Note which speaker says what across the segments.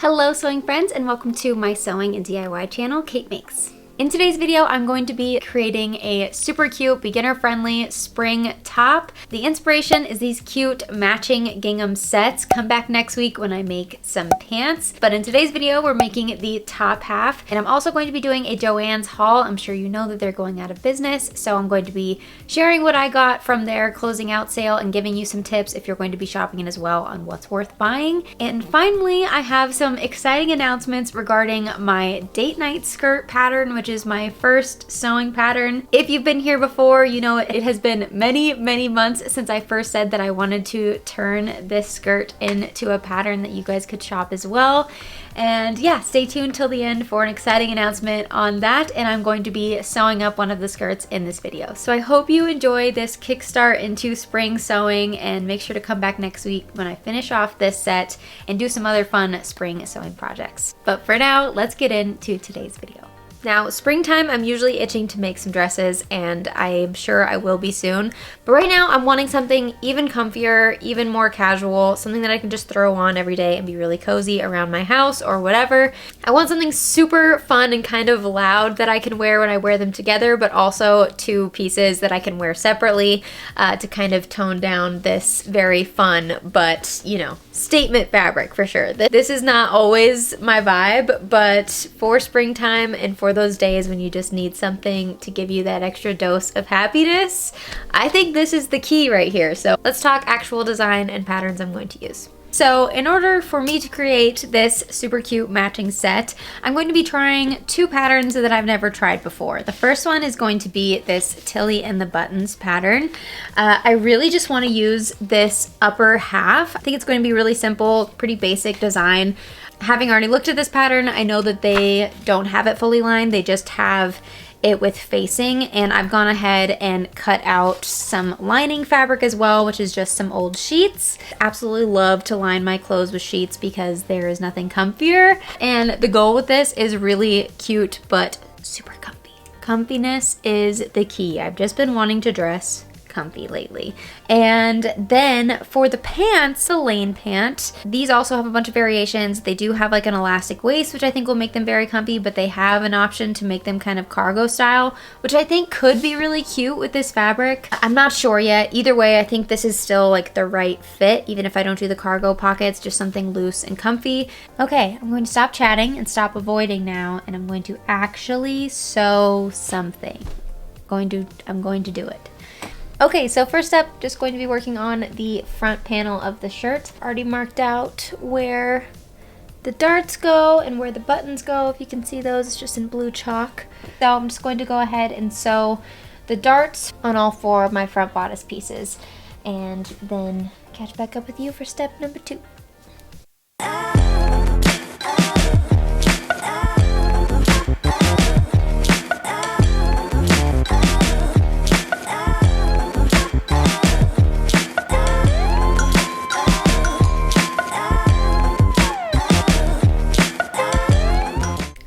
Speaker 1: Hello sewing friends and welcome to my sewing and DIY channel, CaitMakes. In today's video, I'm going to be creating a super cute, beginner-friendly spring top. The inspiration is these cute matching gingham sets. Come back next week when I make some pants. But in today's video, we're making the top half. And I'm also going to be doing a JoAnn's haul. I'm sure you know that they're going out of business, so I'm going to be sharing what I got from their closing out sale and giving you some tips if you're going to be shopping in as well on what's worth buying. And finally, I have some exciting announcements regarding my date night skirt pattern, which is my first sewing pattern. If you've been here before, you know it has been many months since I first said that I wanted to turn this skirt into a pattern that you guys could shop as well. And yeah, stay tuned till the end for an exciting announcement on that, and I'm going to be sewing up one of the skirts in this video. So I hope you enjoy this kickstart into spring sewing, and make sure to come back next week when I finish off this set and do some other fun spring sewing projects. But for now, let's get into today's video. Now, springtime, I'm usually itching to make some dresses, and I'm sure I will be soon. But right now, I'm wanting something even comfier, even more casual, something that I can just throw on every day and be really cozy around my house or whatever. I want something super fun and kind of loud that I can wear when I wear them together, but also two pieces that I can wear separately to kind of tone down this very fun, but, you know, statement fabric for sure. This is not always my vibe, but for springtime and for those days when you just need something to give you that extra dose of happiness, I think this is the key right here. So let's talk actual design and patterns I'm going to use. So in order for me to create this super cute matching set, I'm going to be trying two patterns that I've never tried before. The first one is going to be this Tilly and the Buttons pattern. I really just want to use this upper half. I think it's going to be really simple, pretty basic design. Having already looked at this pattern, I know that they don't have it fully lined. They just have it with facing, and I've gone ahead and cut out some lining fabric as well, which is just some old sheets. Absolutely love to line my clothes with sheets because there is nothing comfier, and the goal with this is really cute but super comfy. Comfiness is the key. I've just been wanting to dress comfy lately. And then for the pants, the lane pant, these also have a bunch of variations. They do have like an elastic waist, which I think will make them very comfy, but they have an option to make them kind of cargo style, which I think could be really cute with this fabric. I'm not sure yet. Either way, I think this is still like the right fit, even if I don't do the cargo pockets, just something loose and comfy. Okay, I'm going to stop chatting and stop avoiding now, and I'm going to actually sew something. I'm going to do it. Okay, so first up, just going to be working on the front panel of the shirt. Already marked out where the darts go and where the buttons go. If you can see those, it's just in blue chalk. So I'm just going to go ahead and sew the darts on all four of my front bodice pieces, and then catch back up with you for step number 2.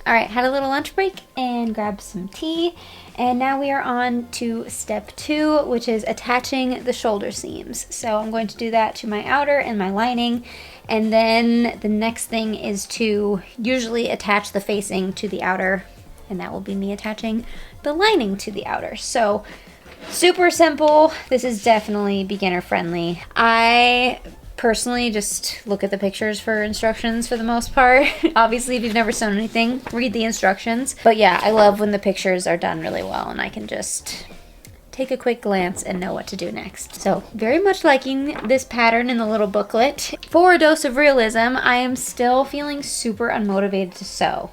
Speaker 1: Alright, had a little lunch break and grabbed some tea, and now we are on to step 2, which is attaching the shoulder seams. So I'm going to do that to my outer and my lining, and then the next thing is to usually attach the facing to the outer, and that will be me attaching the lining to the outer. So super simple. This is definitely beginner friendly. I personally just look at the pictures for instructions for the most part. Obviously, if you've never sewn anything, read the instructions. But yeah, I love when the pictures are done really well and I can just take a quick glance and know what to do next. So very much liking this pattern in the little booklet. For a dose of realism, I am still feeling super unmotivated to sew.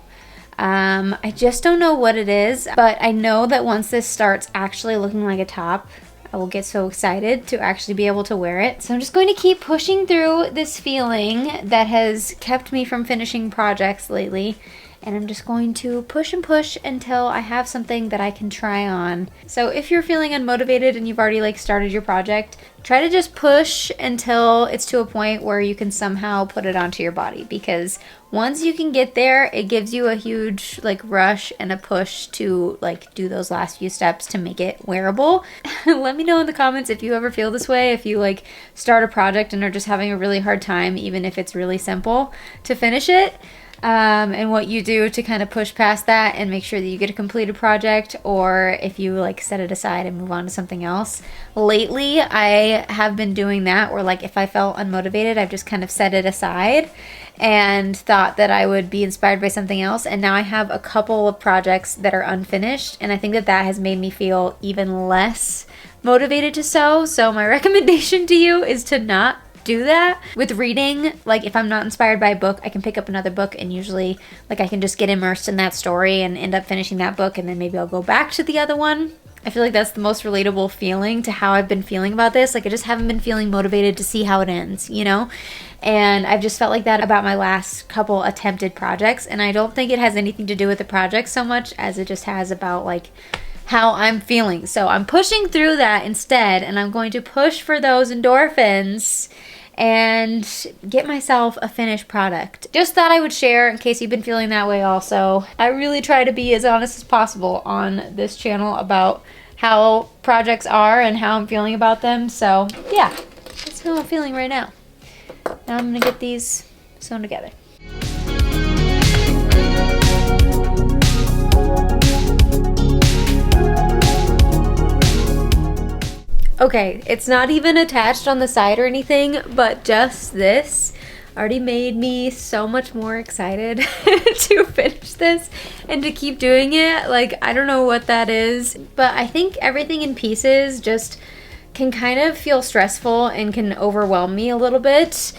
Speaker 1: I just don't know what it is, but I know that once this starts actually looking like a top, I will get so excited to actually be able to wear it. So I'm just going to keep pushing through this feeling that has kept me from finishing projects lately and I'm just going to push and push until I have something that I can try on. So if you're feeling unmotivated and you've already like started your project, try to just push until it's to a point where you can somehow put it onto your body, because once you can get there, it gives you a huge like rush and a push to like do those last few steps to make it wearable. Let me know in the comments if you ever feel this way, if you like start a project and are just having a really hard time, even if it's really simple, to finish it. And what you do to kind of push past that and make sure that you get a completed project, or if you like set it aside and move on to something else. Lately, I have been doing that, where like if I felt unmotivated, I've just kind of set it aside and thought that I would be inspired by something else. And now I have a couple of projects that are unfinished, and I think that that has made me feel even less motivated to sew. So my recommendation to you is to not do that. With reading, like if I'm not inspired by a book, I can pick up another book, and usually like I can just get immersed in that story and end up finishing that book, and then maybe I'll go back to the other one. I feel like that's the most relatable feeling to how I've been feeling about this. Like I just haven't been feeling motivated to see how it ends, you know? And I've just felt like that about my last couple attempted projects, and I don't think it has anything to do with the project so much as it just has about like how I'm feeling. So I'm pushing through that instead, and I'm going to push for those endorphins and get myself a finished product. Just thought I would share in case you've been feeling that way also. I really try to be as honest as possible on this channel about how projects are and how I'm feeling about them. So yeah, that's how I'm feeling right now. Now I'm gonna get these sewn together. Okay, it's not even attached on the side or anything, but just this already made me so much more excited to finish this and to keep doing it. Like, I don't know what that is, but I think everything in pieces just can kind of feel stressful and can overwhelm me a little bit.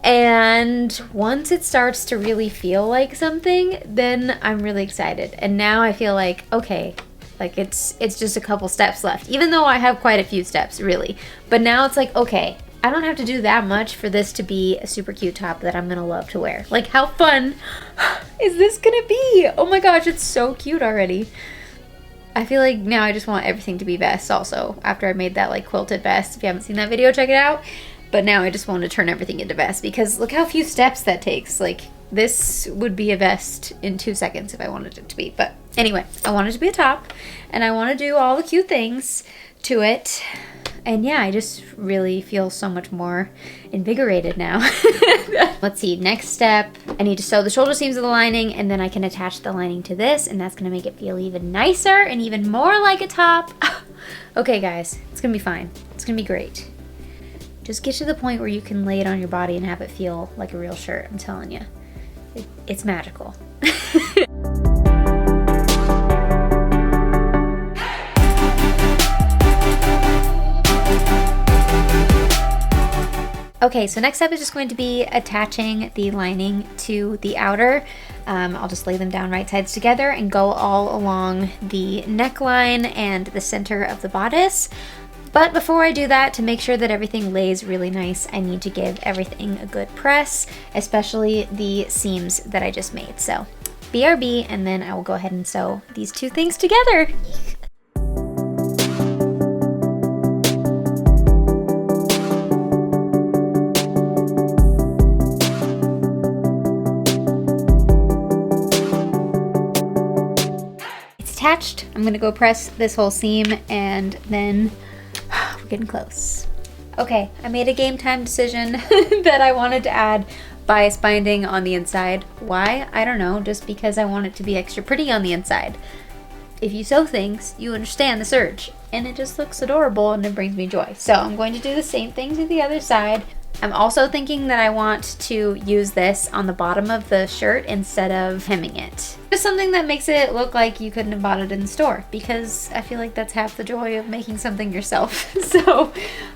Speaker 1: And once it starts to really feel like something, then I'm really excited. And now I feel like, okay, like it's just a couple steps left, even though I have quite a few steps really. But now it's like, okay, I don't have to do that much for this to be a super cute top that I'm gonna love to wear. Like, how fun is this gonna be? Oh my gosh, it's so cute already. I feel like now I just want everything to be vests also, after I made that like quilted vest. If you haven't seen that video, check it out. But now I just want to turn everything into vests, because look how few steps that takes. Like, this would be a vest in 2 seconds if I wanted it to be. But anyway, I want it to be a top, and I want to do all the cute things to it. And yeah, I just really feel so much more invigorated now. Let's see, next step, I need to sew the shoulder seams of the lining, and then I can attach the lining to this, and that's gonna make it feel even nicer and even more like a top. Okay guys, it's gonna be fine. It's gonna be great. Just get to the point where you can lay it on your body and have it feel like a real shirt, I'm telling you. It's magical. Okay, so next step is just going to be attaching the lining to the outer. I'll just lay them down right sides together and go all along the neckline and the center of the bodice. But before I do that, to make sure that everything lays really nice, I need to give everything a good press, especially the seams that I just made. So BRB, and then I will go ahead and sew these two things together. It's attached. I'm gonna go press this whole seam, and then we're getting close. Okay, I made a game time decision that I wanted to add bias binding on the inside. Why? I don't know, just because I want it to be extra pretty on the inside. If you sew things, you understand this urge, and it just looks adorable and it brings me joy. So I'm going to do the same thing to the other side. I'm also thinking that I want to use this on the bottom of the shirt instead of hemming it. Just something that makes it look like you couldn't have bought it in the store, because I feel like that's half the joy of making something yourself. So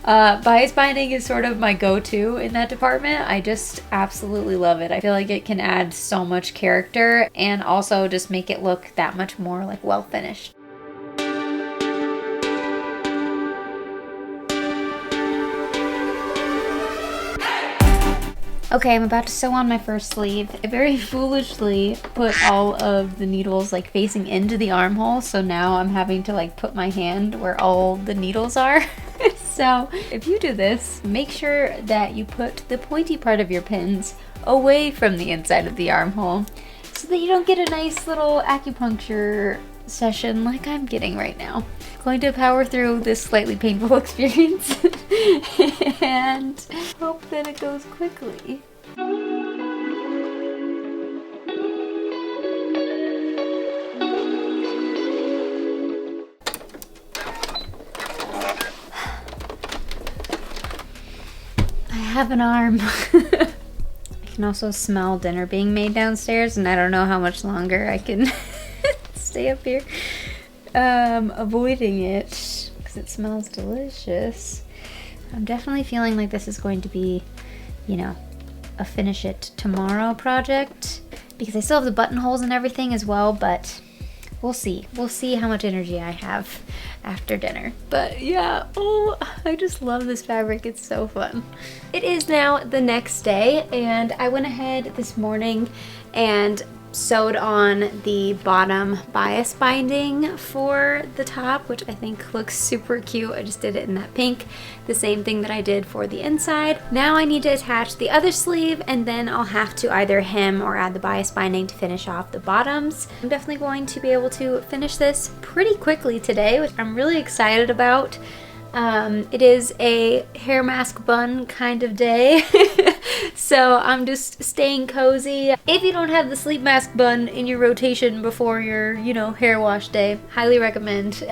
Speaker 1: bias binding is sort of my go-to in that department. I just absolutely love it. I feel like it can add so much character and also just make it look that much more like well finished. Okay, I'm about to sew on my first sleeve. I very foolishly put all of the needles like facing into the armhole, so now I'm having to like put my hand where all the needles are. So if you do this, make sure that you put the pointy part of your pins away from the inside of the armhole so that you don't get a nice little acupuncture session like I'm getting right now. Going to power through this slightly painful experience and hope that it goes quickly. I have an arm. I can also smell dinner being made downstairs, and I don't know how much longer I can stay up here avoiding it because it smells delicious. I'm definitely feeling like this is going to be, you know, a finish it tomorrow project because I still have the buttonholes and everything as well, but we'll see. We'll see how much energy I have after dinner. But yeah, oh, I just love this fabric. It's so fun. It is now the next day, and I went ahead this morning and sewed on the bottom bias binding for the top, which I think looks super cute. I just did it in that pink, the same thing that I did for the inside. Now I need to attach the other sleeve, and then I'll have to either hem or add the bias binding to finish off the bottoms. I'm definitely going to be able to finish this pretty quickly today, which I'm really excited about. It is a hair mask bun kind of day, so I'm just staying cozy. If you don't have the sleep mask bun in your rotation before your, you know, hair wash day, highly recommend.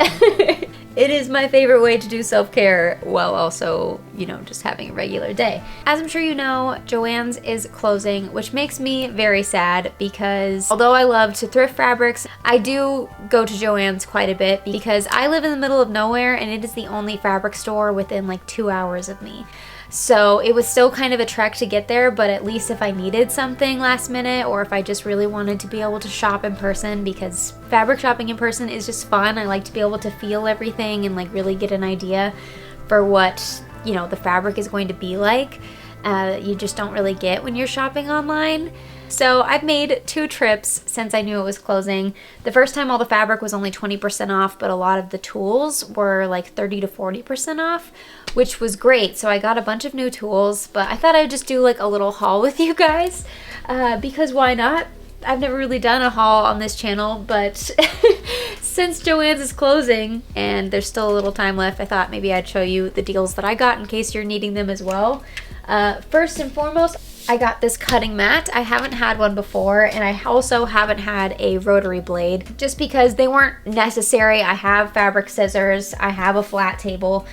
Speaker 1: It is my favorite way to do self-care while also, you know, just having a regular day. As I'm sure you know, JoAnn's is closing, which makes me very sad because although I love to thrift fabrics, I do go to JoAnn's quite a bit because I live in the middle of nowhere and it is the only fabric store within like 2 hours of me. So it was still kind of a trek to get there, but at least if I needed something last minute or if I just really wanted to be able to shop in person, because fabric shopping in person is just fun. I like to be able to feel everything and like really get an idea for what, you know, the fabric is going to be like. You just don't really get when you're shopping online. So I've made 2 trips since I knew it was closing. The first time all the fabric was only 20% off, but a lot of the tools were like 30 to 40% off, which was great. So I got a bunch of new tools, but I thought I'd just do like a little haul with you guys because why not? I've never really done a haul on this channel, but since JoAnn's is closing and there's still a little time left, I thought maybe I'd show you the deals that I got in case you're needing them as well. First and foremost, I got this cutting mat. I haven't had one before, and I also haven't had a rotary blade just because they weren't necessary. I have fabric scissors, I have a flat table,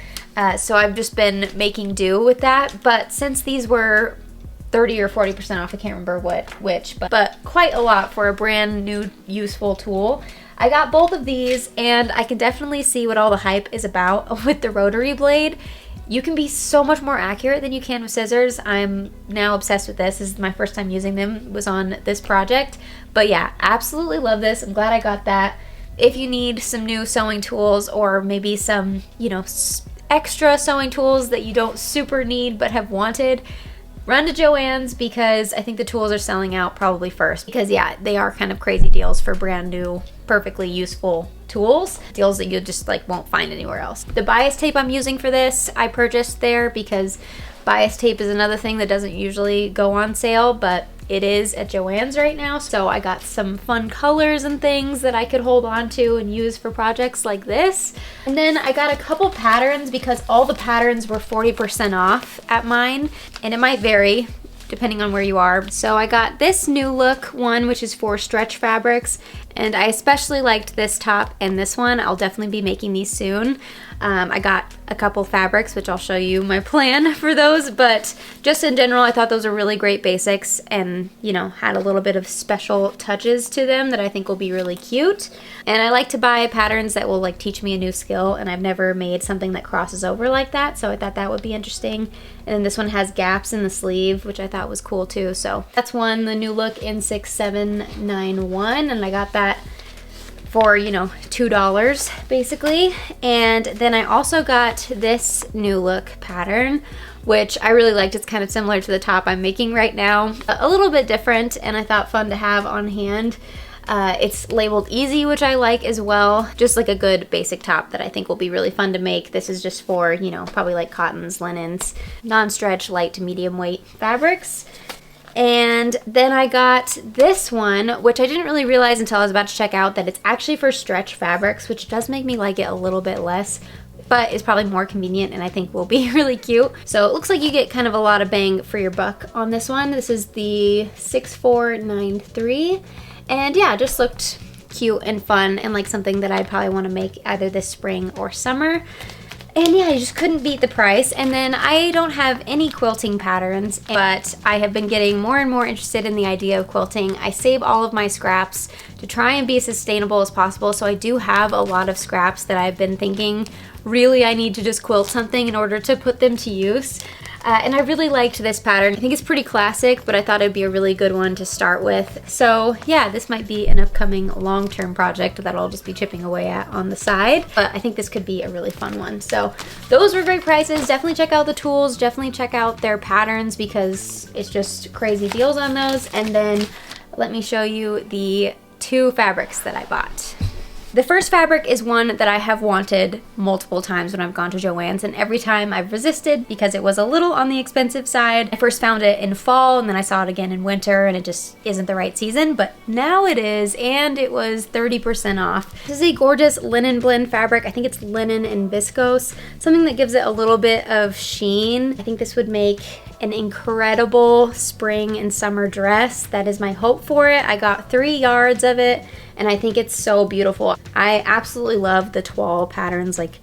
Speaker 1: so I've just been making do with that. But since these were 30 or 40% off, I can't remember which, but quite a lot for a brand new useful tool. I got both of these, and I can definitely see what all the hype is about with the rotary blade. You can be so much more accurate than you can with scissors. I'm now obsessed with this. This is my first time using them. It was on this project. But yeah, absolutely love this. I'm glad I got that. If you need some new sewing tools or maybe some, you know, extra sewing tools that you don't super need but have wanted, run to JoAnn's because I think the tools are selling out probably first. Because yeah, they are kind of crazy deals for brand new, perfectly useful tools. Deals that you just like won't find anywhere else. The bias tape I'm using for this, I purchased there because bias tape is another thing that doesn't usually go on sale, but it is at JoAnn's right now. So I got some fun colors and things that I could hold on to and use for projects like this. And then I got a couple patterns because all the patterns were 40% off at mine, and it might vary depending on where you are. So I got this new look one, which is for stretch fabrics, and I especially liked this top and this one. I'll definitely be making these soon. I got a couple fabrics, which I'll show you my plan for those, but just in general, I thought those were really great basics and, you know, had a little bit of special touches to them that I think will be really cute. And I like to buy patterns that will like teach me a new skill, and I've never made something that crosses over like that, so I thought that would be interesting. And then this one has gaps in the sleeve, which I thought was cool too. So that's one, the new look in 6791, and I got that for, you know, $2 basically. And then I also got this new look pattern, which I really liked. It's kind of similar to the top I'm making right now, a little bit different, and I thought fun to have on hand. It's labeled easy, which I like as well. Just like a good basic top that I think will be really fun to make. This is just for, you know, probably like cottons, linens, non-stretch, light to medium weight fabrics. And then I got this one, which I didn't really realize until I was about to check out that it's actually for stretch fabrics, which does make me like it a little bit less, but it's probably more convenient and I think will be really cute. So it looks like you get kind of a lot of bang for your buck on this one. This is the 6493. And yeah, it just looked cute and fun and like something that I'd probably want to make either this spring or summer. And yeah, I just couldn't beat the price. And then I don't have any quilting patterns, but I have been getting more and more interested in the idea of quilting. I save all of my scraps to try and be as sustainable as possible. So I do have a lot of scraps that I've been thinking, really I need to just quilt something in order to put them to use. And I really liked this pattern. I think it's pretty classic, but I thought it'd be a really good one to start with. So yeah, this might be an upcoming long-term project that I'll just be chipping away at on the side. But I think this could be a really fun one. So those were great prices. Definitely check out the tools. Definitely check out their patterns because it's just crazy deals on those. And then let me show you the two fabrics that I bought. The first fabric is one that I have wanted multiple times when I've gone to JoAnn's, and every time I've resisted because it was a little on the expensive side. I first found it in fall and then I saw it again in winter and it just isn't the right season, but now it is, and it was 30% off. This is a gorgeous linen blend fabric. I think it's linen and viscose, something that gives it a little bit of sheen. I think this would make an incredible spring and summer dress. That is my hope for it. I got 3 yards of it and I think it's so beautiful. I absolutely love the toile patterns, like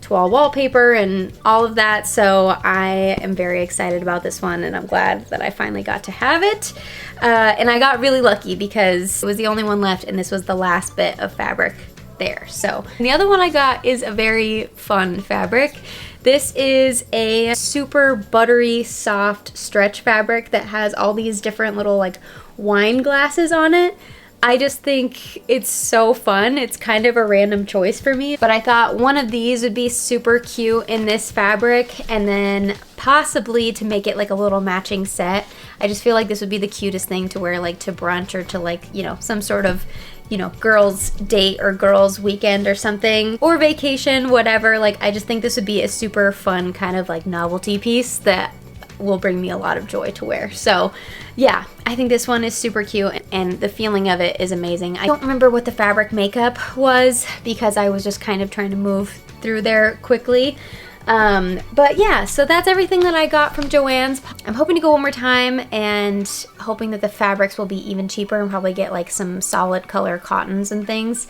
Speaker 1: toile wallpaper and all of that, so I am very excited about this one and I'm glad that I finally got to have it. And I got really lucky because it was the only one left and this was the last bit of fabric there. So the other one I got is a very fun fabric. This is a super buttery, soft stretch fabric that has all these different little like wine glasses on it. I just think it's so fun. It's kind of a random choice for me, but I thought one of these would be super cute in this fabric, and then possibly to make it like a little matching set. I just feel like this would be the cutest thing to wear like to brunch or to like, you know, some sort of, you know, girls' date or girls' weekend or something, or vacation, whatever. Like, I just think this would be a super fun kind of like novelty piece that will bring me a lot of joy to wear. So yeah, I think this one is super cute and the feeling of it is amazing. I don't remember what the fabric makeup was because I was just kind of trying to move through there quickly. But yeah, so that's everything that I got from JoAnn's. I'm hoping to go one more time and hoping that the fabrics will be even cheaper and probably get like some solid color cottons and things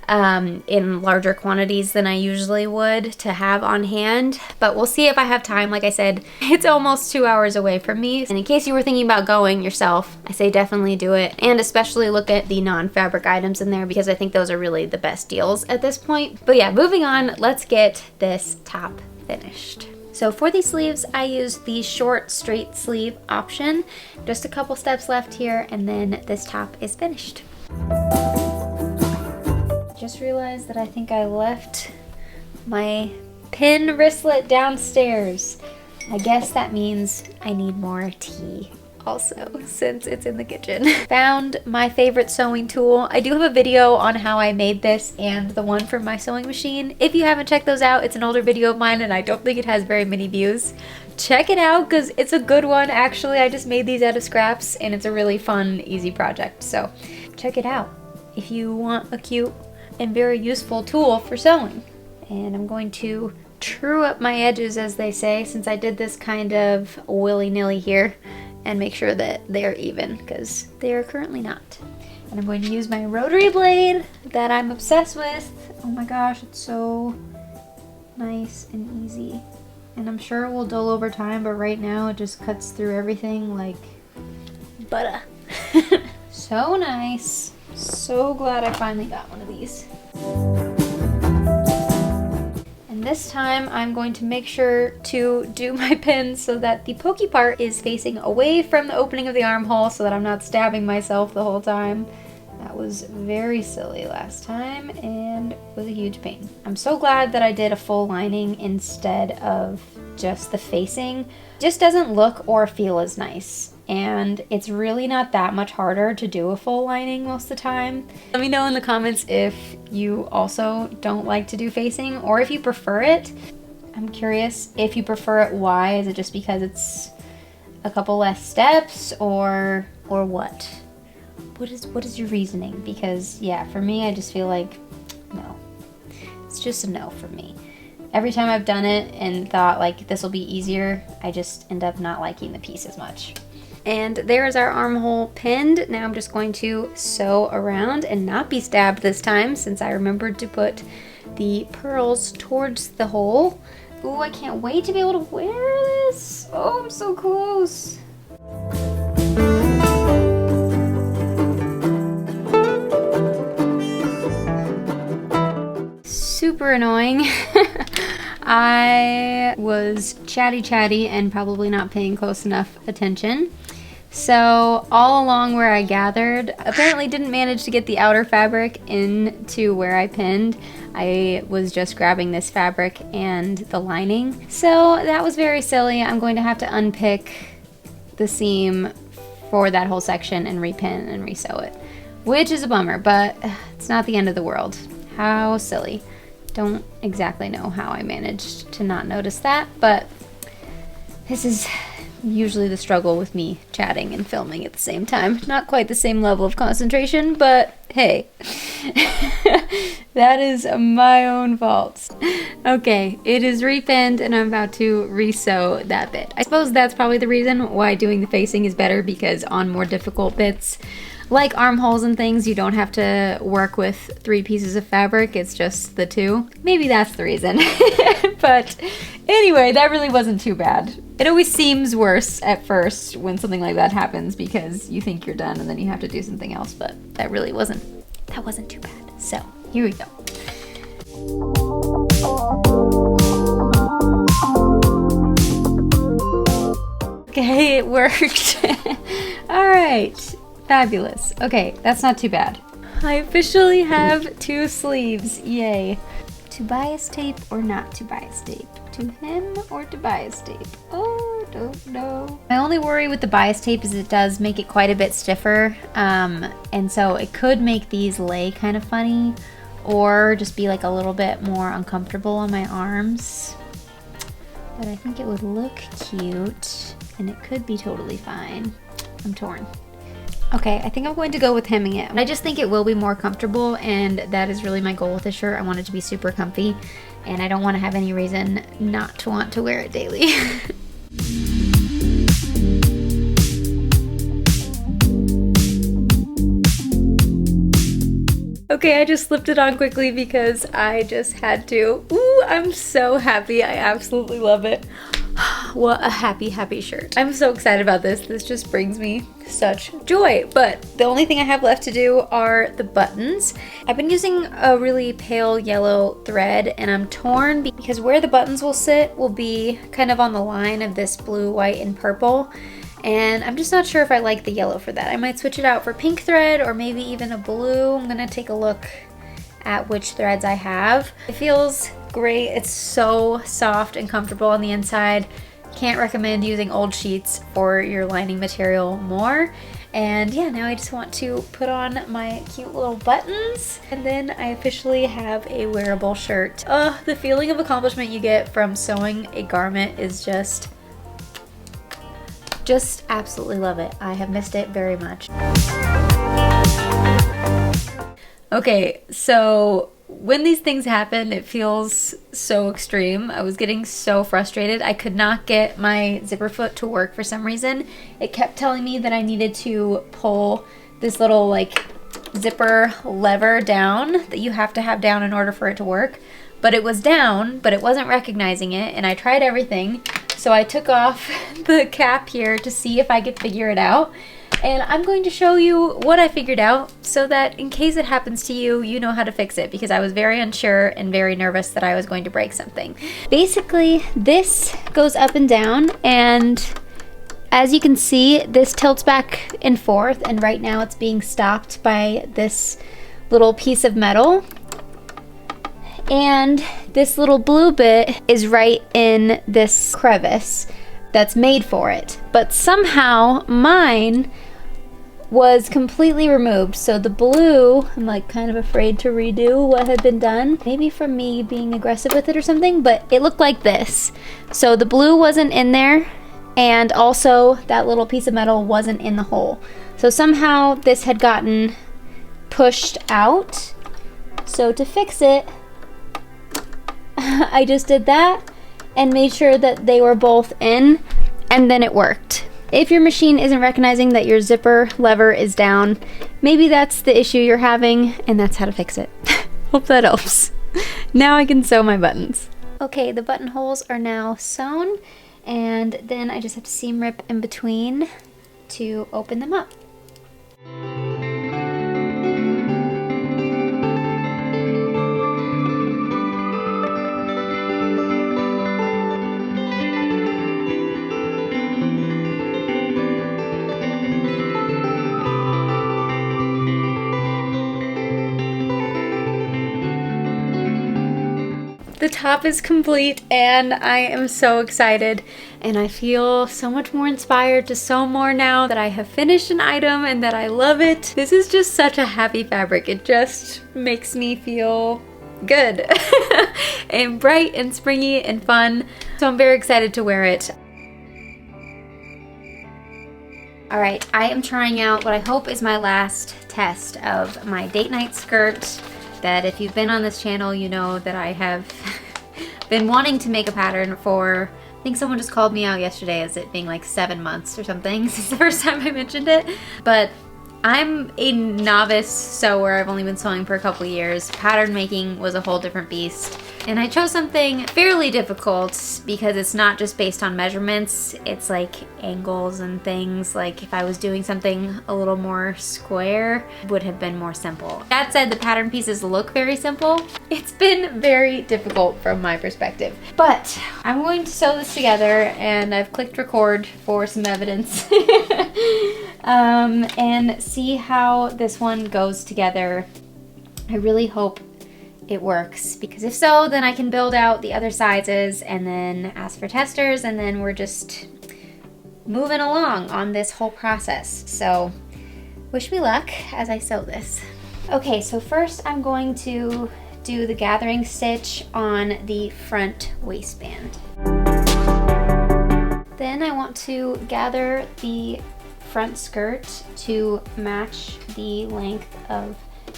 Speaker 1: in larger quantities than I usually would to have on hand. But we'll see if I have time. Like I said, it's almost 2 hours away from me. And in case you were thinking about going yourself, I say definitely do it. And especially look at the non-fabric items in there because I think those are really the best deals at this point. But yeah, moving on, let's get this top finished. So for these sleeves, I used the short straight sleeve option. Just a couple steps left here and then this top is finished. Just realized that I think I left my pin wristlet downstairs. I guess that means I need more tea also, since it's in the kitchen. Found my favorite sewing tool. I do have a video on how I made this and the one from my sewing machine. If you haven't checked those out, it's an older video of mine and I don't think it has very many views. Check it out because it's a good one. Actually, I just made these out of scraps and it's a really fun, easy project. So check it out if you want a cute and very useful tool for sewing. And I'm going to true up my edges, as they say, since I did this kind of willy-nilly here, and make sure that they're even because they are currently not. And I'm going to use my rotary blade that I'm obsessed with. Oh my gosh, it's so nice and easy. And I'm sure it will dull over time, but right now it just cuts through everything like butter. So nice. So glad I finally got one of these. And this time I'm going to make sure to do my pins so that the pokey part is facing away from the opening of the armhole so that I'm not stabbing myself the whole time. That was very silly last time and was a huge pain. I'm so glad that I did a full lining instead of just the facing. It just doesn't look or feel as nice. And it's really not that much harder to do a full lining most of the time. Let me know in the comments if you also don't like to do facing or if you prefer it. I'm curious if you prefer it, why? Is it just because it's a couple less steps or what? What is your reasoning? Because yeah, for me, I just feel like no. It's just a no for me. Every time I've done it and thought like this will be easier, I just end up not liking the piece as much. And there is our armhole pinned. Now I'm just going to sew around and not be stabbed this time since I remembered to put the pearls towards the hole. Ooh, I can't wait to be able to wear this. Oh, I'm so close. Super annoying. I was chatty and probably not paying close enough attention. So all along where I gathered, apparently didn't manage to get the outer fabric into where I pinned. I was just grabbing this fabric and the lining. So that was very silly. I'm going to have to unpick the seam for that whole section and repin and resew it, which is a bummer, but it's not the end of the world. How silly. Don't exactly know how I managed to not notice that, but this is usually the struggle with me chatting and filming at the same time. Not quite the same level of concentration, but hey, that is my own fault. Okay, it is repinned and I'm about to resew that bit. I suppose that's probably the reason why doing the facing is better, because on more difficult bits, like armholes and things, you don't have to work with 3 pieces of fabric, it's just the 2. Maybe that's the reason. But anyway, that really wasn't too bad. It always seems worse at first when something like that happens because you think you're done and then you have to do something else, but that really wasn't too bad. So here we go. Okay, it worked. All right. Fabulous. Okay, that's not too bad. I officially have 2 sleeves. Yay. To bias tape or not to bias tape? To hem or to bias tape? Oh, don't know. My only worry with the bias tape is it does make it quite a bit stiffer. And so it could make these lay kind of funny or just be like a little bit more uncomfortable on my arms. But I think it would look cute and it could be totally fine. I'm torn. Okay, I think I'm going to go with hemming it. I just think it will be more comfortable, and that is really my goal with this shirt. I want it to be super comfy, and I don't want to have any reason not to want to wear it daily. Okay, I just slipped it on quickly because I just had to. Ooh, I'm so happy. I absolutely love it. What a happy shirt. I'm so excited about this. This just brings me such joy. But the only thing I have left to do are the buttons. I've been using a really pale yellow thread and I'm torn because where the buttons will sit will be kind of on the line of this blue, white, and purple. And I'm just not sure if I like the yellow for that. I might switch it out for pink thread or maybe even a blue. I'm gonna take a look at which threads I have. It feels great. It's so soft and comfortable on the inside. Can't recommend using old sheets for your lining material more. And yeah, now I just want to put on my cute little buttons and then I officially have a wearable shirt. The feeling of accomplishment you get from sewing a garment is just absolutely love it. I have missed it very much. Okay, so when these things happen, it feels so extreme. I was getting so frustrated. I could not get my zipper foot to work for some reason. It kept telling me that I needed to pull this little like zipper lever down that you have to have down in order for it to work. But it was down, but it wasn't recognizing it, and I tried everything. So I took off the cap here to see if I could figure it out. And I'm going to show you what I figured out so that in case it happens to you, you know how to fix it, because I was very unsure and very nervous that I was going to break something. Basically, this goes up and down, and As you can see, this tilts back and forth, and right now it's being stopped by this little piece of metal. And this little blue bit is right in this crevice that's made for it. But somehow mine was completely removed. So the blue, I'm like kind of afraid to redo what had been done. Maybe from me being aggressive with it or something, but it looked like this. So the blue wasn't in there, and also that little piece of metal wasn't in the hole. So somehow this had gotten pushed out. So to fix it, I just did that and made sure that they were both in, and then it worked. If your machine isn't recognizing that your zipper lever is down, maybe that's the issue you're having, and that's how to fix it. Hope that helps. Now I can sew my buttons. Okay, the buttonholes are now sewn, and then I just have to seam rip in between to open them up. The top is complete and I am so excited, and I feel so much more inspired to sew more now that I have finished an item and that I love it. This is just such a happy fabric. It just makes me feel good and bright and springy and fun. So I'm very excited to wear it. All right, I am trying out what I hope is my last test of my date night skirt. That if you've been on this channel, you know that I have been wanting to make a pattern for, I think someone just called me out yesterday as it being like 7 months or something since the first time I mentioned it. But I'm a novice sewer. I've only been sewing for a couple years. Pattern making was a whole different beast. And I chose something fairly difficult because it's not just based on measurements, it's like angles and things. Like if I was doing something a little more square, it would have been more simple. That said, the pattern pieces look very simple. It's been very difficult from my perspective. But I'm going to sew this together, and I've clicked record for some evidence. And see how this one goes together. I really hope it works, because if so, then I can build out the other sizes and then ask for testers, and then we're just moving along on this whole process. So wish me luck as I sew this. Okay, so first I'm going to do the gathering stitch on the front waistband. Then I want to gather the front skirt to match the length of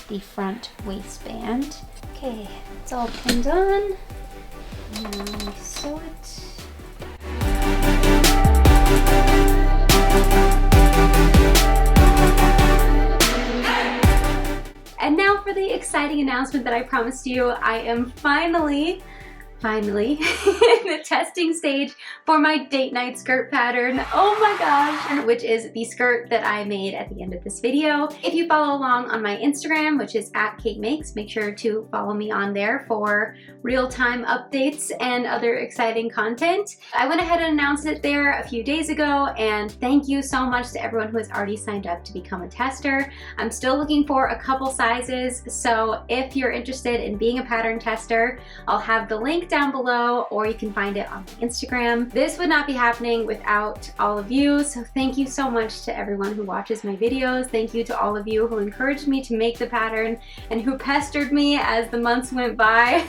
Speaker 1: the front waistband. Okay, it's all pinned on. Now we sew it. And now for the exciting announcement that I promised you. I am finally in the testing stage for my date night skirt pattern. Oh my gosh, which is the skirt that I made at the end of this video. If you follow along on my Instagram, which is @CaitMakes, make sure to follow me on there for real-time updates and other exciting content. I went ahead and announced it there a few days ago, and thank you so much to everyone who has already signed up to become a tester. I'm still looking for a couple sizes, so if you're interested in being a pattern tester, I'll have the link down below, or you can find it on my Instagram. This would not be happening without all of you, so thank you so much to everyone who watches my videos. Thank you to all of you who encouraged me to make the pattern and who pestered me as the months went by.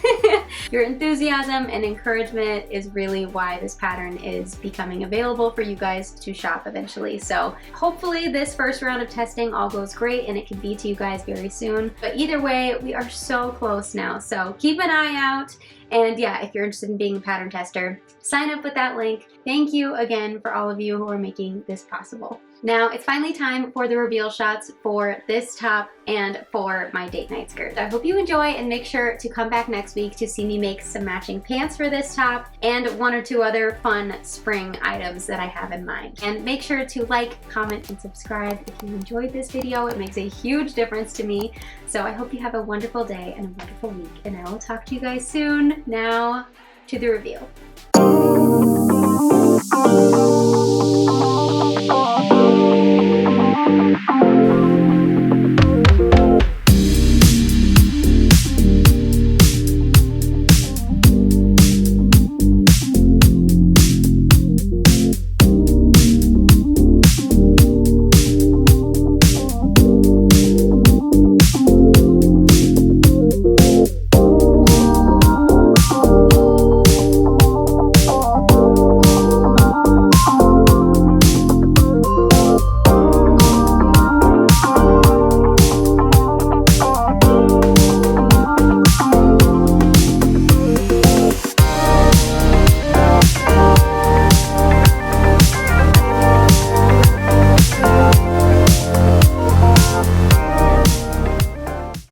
Speaker 1: Your enthusiasm and encouragement is really why this pattern is becoming available for you guys to shop eventually. So hopefully this first round of testing all goes great and it can be to you guys very soon. But either way, we are so close now, so keep an eye out. And yeah, if you're interested in being a pattern tester, sign up with that link. Thank you again for all of you who are making this possible. Now it's finally time for the reveal shots for this top and for my date night skirt. I hope you enjoy, and make sure to come back next week to see me make some matching pants for this top and 1 or 2 other fun spring items that I have in mind. And make sure to like, comment, and subscribe if you enjoyed this video. It makes a huge difference to me. So I hope you have a wonderful day and a wonderful week, and I will talk to you guys soon. Now to the reveal.